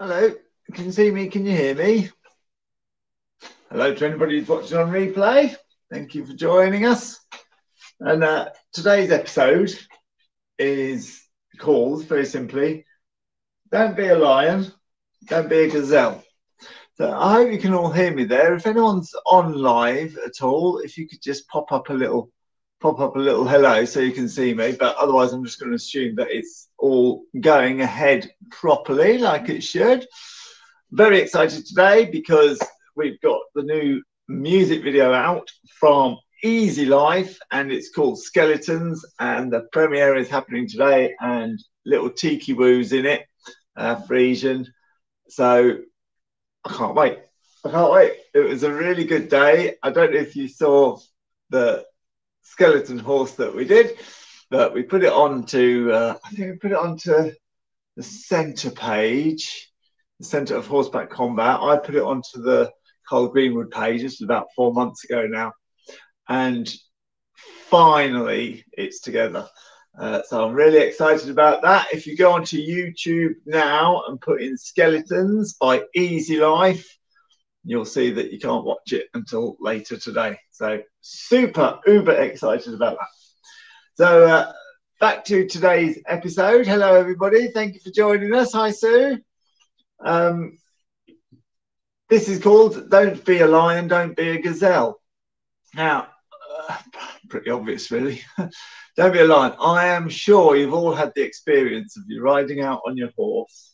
Hello, can you see me? Can you hear me? Hello to anybody who's watching on replay. Thank you for joining us. And today's episode is called, very simply, Don't Be a Lion, Don't Be a Gazelle. So I hope you can all hear me there. If anyone's on live at all, if you could just pop up a little hello so you can see me, but otherwise I'm just going to assume that it's all going ahead properly like it should. Very excited today because we've got the new music video out from Easy Life and it's called Skeletons, and the premiere is happening today, and little tiki woos in it, Frisian. So I can't wait. It was a really good day. I don't know if you saw the skeleton horse that we did, but we put it onto I think we put it onto the center page, the Centre of Horseback Combat. I put it onto the Karl Greenwood page just about 4 months ago now, and finally it's together. So I'm really excited about that. If you go onto YouTube now and put in Skeletons by Easy Life, you'll see that you can't watch it until later today. So super, uber excited about that. So back to today's episode. Hello, everybody. Thank you for joining us. Hi, Sue. This is called Don't Be a Lion, Don't Be a Gazelle. Now, pretty obvious, really. Don't be a lion. I am sure you've all had the experience of you riding out on your horse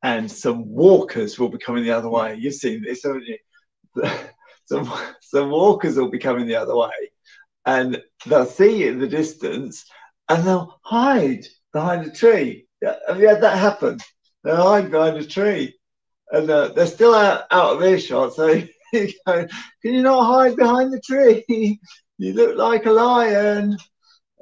and some walkers will be coming the other way. You've seen this, haven't you? Some walkers will be coming the other way, and they'll see you in the distance and they'll hide behind a tree. Have you had that happen? They'll hide behind a tree and they're still out of earshot. So you go, can you not hide behind the tree? You look like a lion.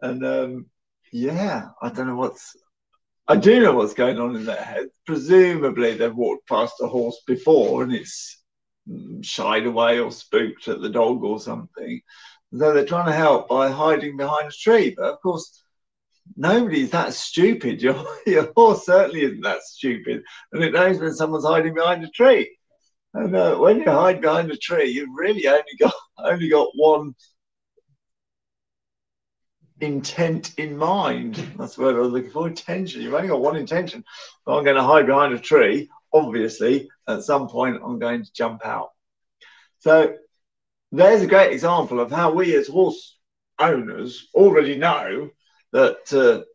And yeah, I do know what's going on in their head. Presumably they've walked past a horse before and it's shied away or spooked at the dog or something. So they're trying to help by hiding behind a tree. But of course, nobody's that stupid. Your horse certainly isn't that stupid. And it knows when someone's hiding behind a tree. And when you hide behind a tree, you've really only got one intent in mind. That's the word I was looking for. Intention. You've only got one intention. I'm going to hide behind a tree. Obviously, at some point, I'm going to jump out. So there's a great example of how we as horse owners already know that to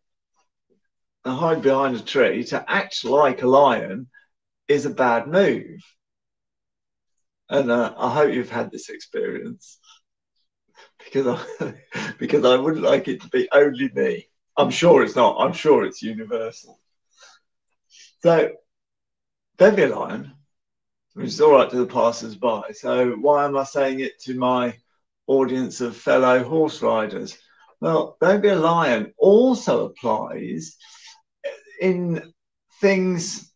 hide behind a tree, to act like a lion, is a bad move. And I hope you've had this experience, because I wouldn't like it to be only me. I'm sure it's not. I'm sure it's universal. So don't be a lion, which is all right to the passers-by. So why am I saying it to my audience of fellow horse riders? Well, don't be a lion also applies in things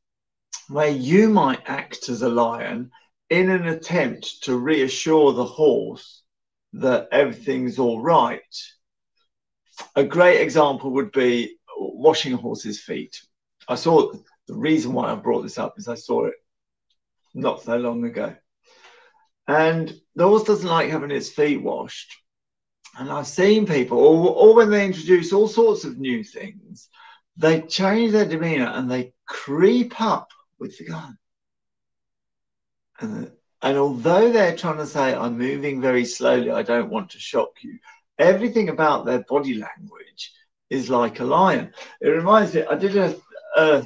where you might act as a lion in an attempt to reassure the horse that everything's all right. A great example would be washing a horse's feet. I saw, the reason why I brought this up is I saw it not so long ago. And the horse doesn't like having its feet washed. And I've seen people, or when they introduce all sorts of new things, they change their demeanor and they creep up with the gun. And although they're trying to say, I'm moving very slowly, I don't want to shock you, everything about their body language is like a lion. It reminds me, I did a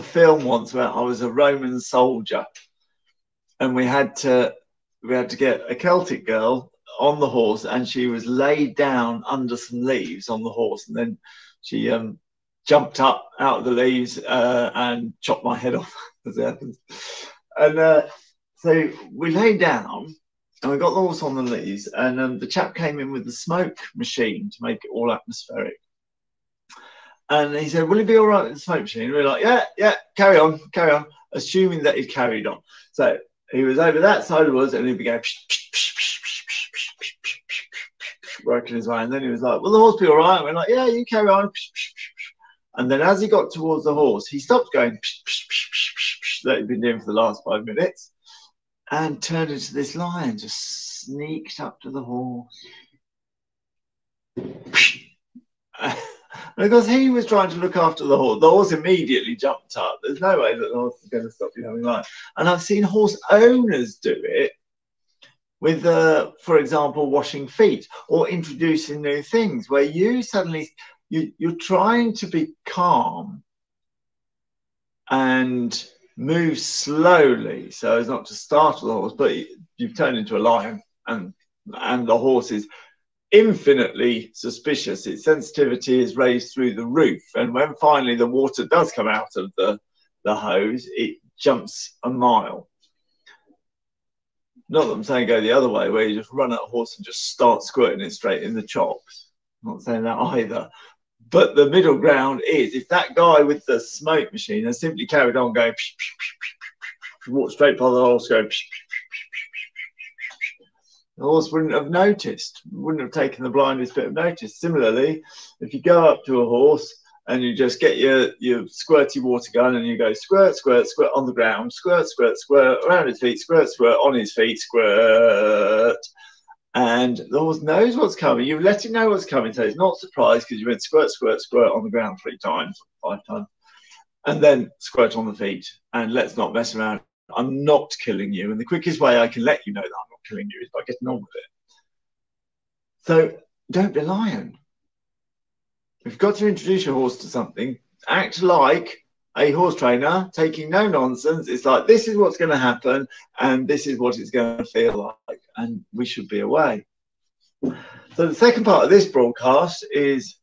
film once where I was a Roman soldier, and we had to get a Celtic girl on the horse, and she was laid down under some leaves on the horse, and then she jumped up out of the leaves and chopped my head off, as it happens. And so we lay down and we got the horse on the leaves, and the chap came in with the smoke machine to make it all atmospheric. And he said, will it be all right with the smoke machine? And we were like, yeah, carry on, assuming that he'd carried on. So he was over that side of us and he began working his way. And then he was like, will the horse be all right? And we're like, yeah, you carry on. And then as he got towards the horse, he stopped going psh, psh, psh, psh, psh, psh, that he'd been doing for the last 5 minutes, and turned into this lion, just sneaked up to the horse. And of course, he was trying to look after the horse immediately jumped up. There's no way that the horse is going to stop you having lion. And I've seen horse owners do it with, for example, washing feet or introducing new things, where you suddenly, you're trying to be calm and move slowly so as not to startle the horse, but you've turned into a lion, and the horse is infinitely suspicious. Its sensitivity is raised through the roof, and when finally the water does come out of the hose, it jumps a mile. Not that I'm saying go the other way, where you just run at a horse and just start squirting it straight in the chops. I'm not saying that either. But the middle ground is, if that guy with the smoke machine has simply carried on going, walked straight by the horse, going, the horse wouldn't have noticed, wouldn't have taken the blindest bit of notice. Similarly, if you go up to a horse and you just get your squirty water gun and you go squirt, squirt, squirt on the ground, squirt, squirt, squirt around his feet, squirt, squirt on his feet, squirt, and the horse knows what's coming. You've let it know what's coming, so it's not surprised because you went squirt, squirt, squirt on the ground 3 times, 5 times, and then squirt on the feet. And let's not mess around. I'm not killing you. And the quickest way I can let you know that I'm not killing you is by getting on with it. So don't be a lion. If you've got to introduce your horse to something, act like a horse trainer, taking no nonsense. It's like, this is what's going to happen, and this is what it's going to feel like, and we should be away. So the second part of this broadcast is,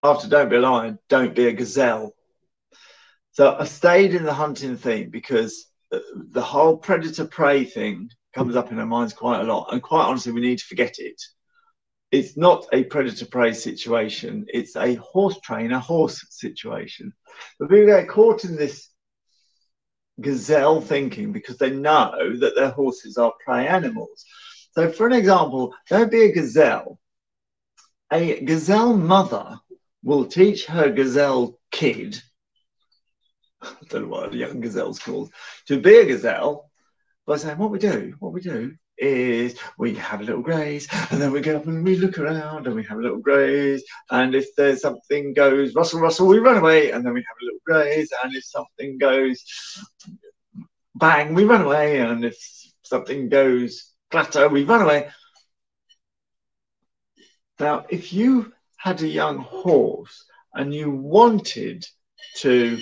after don't be a lion, don't be a gazelle. So I stayed in the hunting theme because the whole predator-prey thing comes up in our minds quite a lot, and quite honestly, we need to forget it. It's not a predator-prey situation. It's a horse trainer horse situation. But people get caught in this gazelle thinking because they know that their horses are prey animals. So for an example, don't be a gazelle. A gazelle mother will teach her gazelle kid, I don't know what a young gazelle's called, to be a gazelle by saying, what we do is we have a little graze, and then we go up and we look around and we have a little graze, and if there's something goes rustle rustle, we run away, and then we have a little graze, and if something goes bang, we run away, and if something goes clatter, we run away. Now if you had a young horse and you wanted to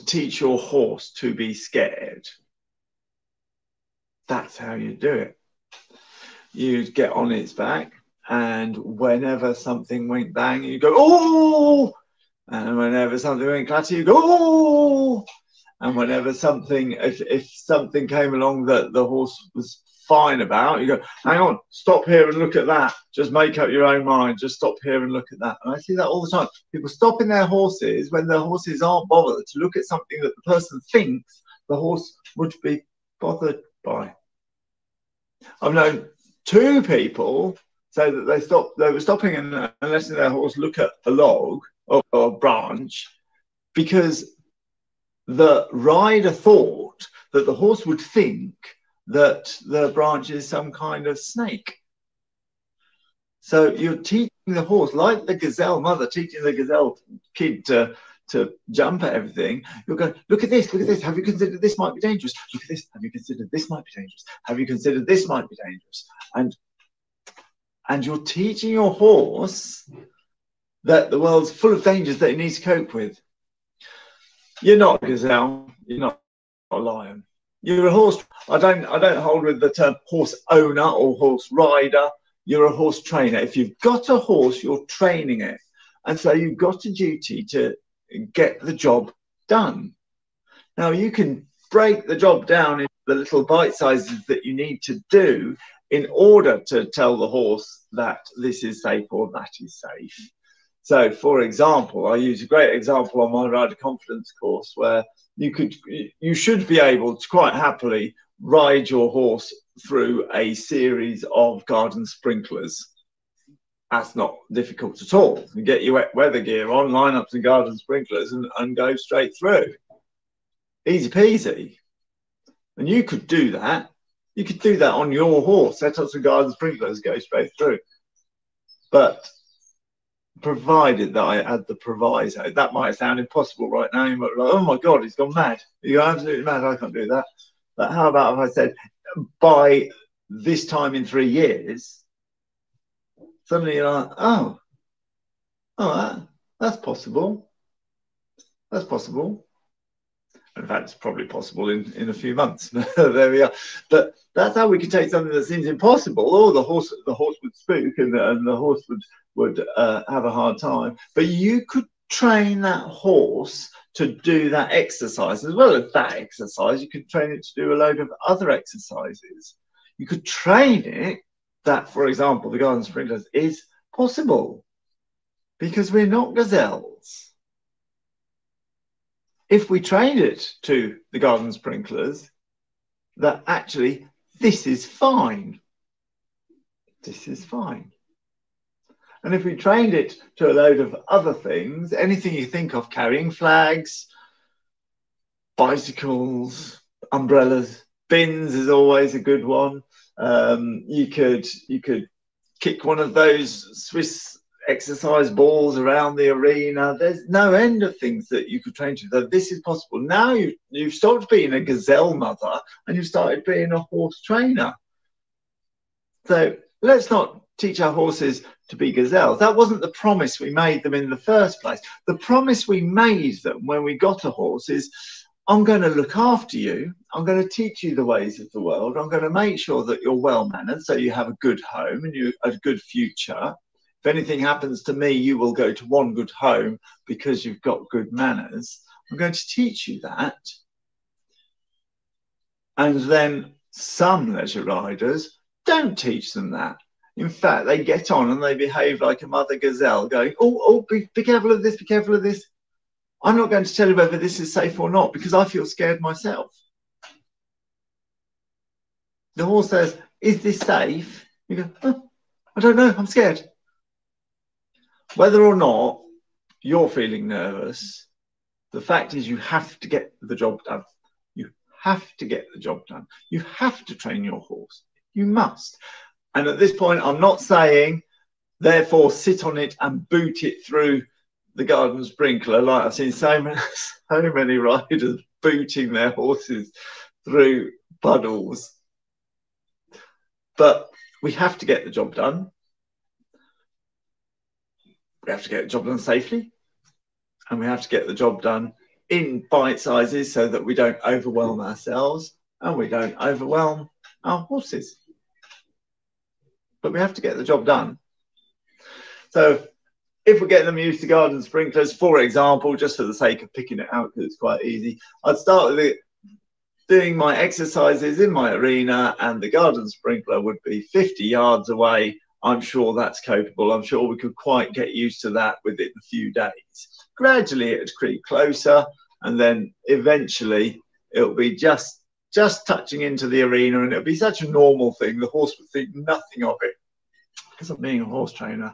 teach your horse to be scared, that's how you do it. You'd get on its back, and whenever something went bang, you go, oh! And whenever something went clatter, you go, oh! And whenever something, if something came along that the horse was fine about, you go, hang on, stop here and look at that. Just make up your own mind. Just stop here and look at that. And I see that all the time. People stopping their horses when their horses aren't bothered to look at something that the person thinks the horse would be bothered by. I've known 2 people say that they were stopping and letting their horse look at a log or a branch because the rider thought that the horse would think that the branch is some kind of snake. So you're teaching the horse, like the gazelle mother teaching the gazelle kid to jump at everything. You're going, look at this, have you considered this might be dangerous? Look at this, have you considered this might be dangerous? Have you considered this might be dangerous? And you're teaching your horse that the world's full of dangers that it needs to cope with. You're not a gazelle, you're not a lion. You're a horse. I don't hold with the term horse owner or horse rider. You're a horse trainer. If you've got a horse, you're training it. And so you've got a duty to get the job done. Now you can break the job down into the little bite sizes that you need to do in order to tell the horse that this is safe or that is safe. So for example, I use a great example on my rider confidence course where you should be able to quite happily ride your horse through a series of garden sprinklers. That's not difficult at all. You get your wet weather gear on, line up some garden sprinklers and go straight through. Easy peasy. And you could do that. You could do that on your horse. Set up some garden sprinklers, go straight through. But provided that I add the proviso, that might sound impossible right now. You might be like, oh my God, he's gone mad. You're absolutely mad. I can't do that. But how about if I said, by this time in 3 years, suddenly you're like, that's possible. That's possible. In fact, it's probably possible in a few months. There we are. But that's how we can take something that seems impossible. Oh, the horse would spook, and the horse would have a hard time. But you could train that horse to do that exercise. As well as that exercise, you could train it to do a load of other exercises. You could train it that, for example, the garden sprinklers is possible, because we're not gazelles. If we trained it to the garden sprinklers, that actually this is fine. This is fine. And if we trained it to a load of other things, anything you think of, carrying flags, bicycles, umbrellas, bins is always a good one. You could kick one of those Swiss exercise balls around the arena. There's no end of things that you could train to. That this is possible. Now you've stopped being a gazelle mother and you've started being a horse trainer. So let's not teach our horses to be gazelles. That wasn't the promise we made them in the first place. The promise we made them when we got a horse is, I'm going to look after you. I'm going to teach you the ways of the world. I'm going to make sure that you're well mannered, so you have a good home and a good future. If anything happens to me, you will go to one good home because you've got good manners. I'm going to teach you that. And then some leisure riders don't teach them that. In fact, they get on and they behave like a mother gazelle, going, be careful of this, be careful of this. I'm not going to tell you whether this is safe or not because I feel scared myself. The horse says, is this safe? You go, oh, I don't know, I'm scared. Whether or not you're feeling nervous, the fact is you have to get the job done. You have to get the job done. You have to train your horse. You must. And at this point, I'm not saying, therefore, sit on it and boot it through the garden sprinkler. Like I've seen so many riders booting their horses through puddles. But we have to get the job done. We have to get the job done safely, and we have to get the job done in bite sizes so that we don't overwhelm ourselves and we don't overwhelm our horses. But we have to get the job done. So if we're getting them used to garden sprinklers, for example, just for the sake of picking it out because it's quite easy, I'd start with doing my exercises in my arena, and the garden sprinkler would be 50 yards away. I'm sure that's capable. I'm sure we could quite get used to that within a few days. Gradually, it would creep closer, and then eventually it'll be just touching into the arena, and it'll be such a normal thing. The horse would think nothing of it because I'm being a horse trainer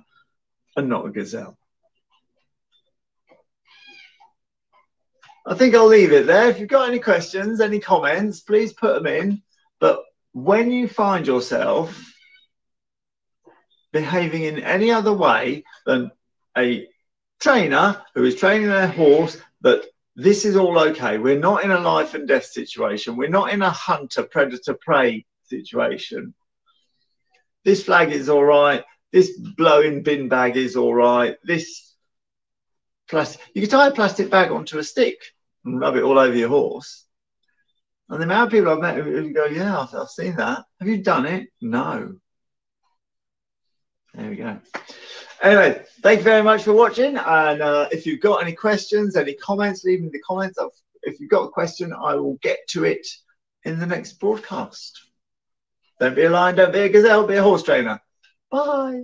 and not a gazelle. I think I'll leave it there. If you've got any questions, any comments, please put them in. But when you find yourself behaving in any other way than a trainer who is training their horse, that this is all okay. We're not in a life and death situation. We're not in a hunter, predator, prey situation. This flag is all right. This blowing bin bag is all right. This plastic, you can tie a plastic bag onto a stick and rub it all over your horse. And the amount of people I've met who go, yeah, I've seen that. Have you done it? No. There we go. Anyway, thank you very much for watching. And if you've got any questions, any comments, leave me the comments. If you've got a question, I will get to it in the next broadcast. Don't be a lion, don't be a gazelle, be a horse trainer. Bye.